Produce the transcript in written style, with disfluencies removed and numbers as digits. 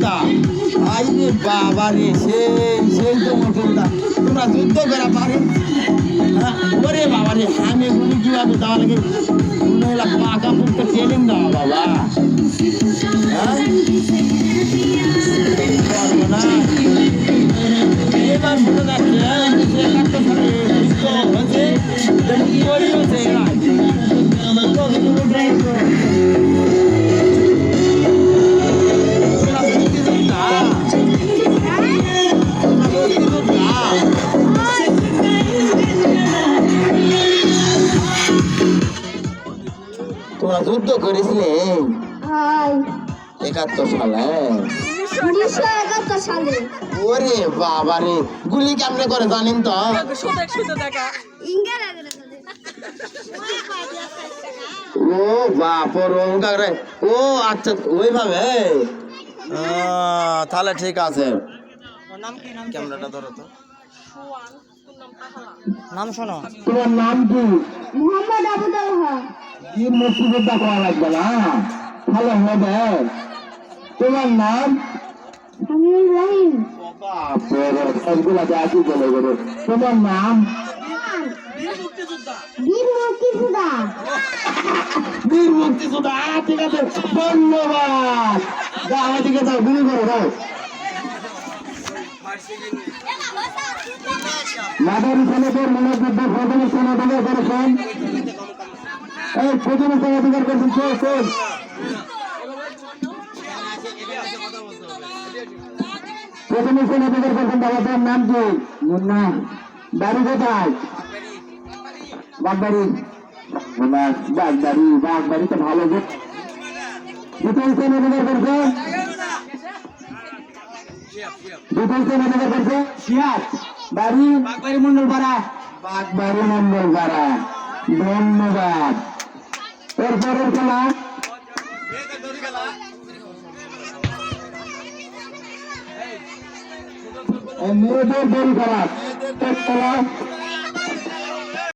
মুক্তিযোদ্ধা আই রে বাবা রে সেই তো মুক্তিযোদ্ধা তোমরা যুদ্ধ করা পারে ওরে বাবা রে আমি গুলি কিভাবে দেওয়া লাগে মহিলা পাকা পুক্ত ট্রেনিং দেওয়া বাবা এবার মনে যাচ্ছে 71 সালে যুদ্ধ হয়েছে হয়েছে এরা তোমরা যুদ্ধ করেছিলে 71 সালে 1971 সালে ওরে বাবা রে গুলি কেমনে করে জানেন তো ও বাপ রে ও আচ্ছা ওইভাবে তাহলে ঠিক আছে ক্যামেরাটা ধরো তো নাম শোনো তোমার নাম কি মোহাম্মদ আবু তালহা কি মুক্তিযোদ্ধা করা লাগবে না ভালো হবে তোমার নাম আমিনুর রহিম সবগুলা একই বলে গেলে তোমার নাম বীর মুক্তিযোদ্ধা বীর মুক্তিযোদ্ধা ঠিক আছে ধন্যবাদ যাও এদিকে যাও গুলি করো যাও মাদারি ছেলেদের মনোযোদ্ধা প্রথমে সেনাধিকার করেছেন এই প্রথমে সেনাধিকার করেছেন শোন প্রথমে সেনাধিকার করেছেন বাবাটার নাম কি মুন্না বাড়ি কোথায় বাগবাড়ি বাগবাড়ি তো ভালো দ্বিতীয় সেনাধিকার করছে সিয়াজ বাড়ি বাগবাড়ি মন্ডলপাড়া বাগবাড়ি মন্ডলপাড়া ধন্যবাদ এরপরের খেলা মেয়েদের দড়ি খেলা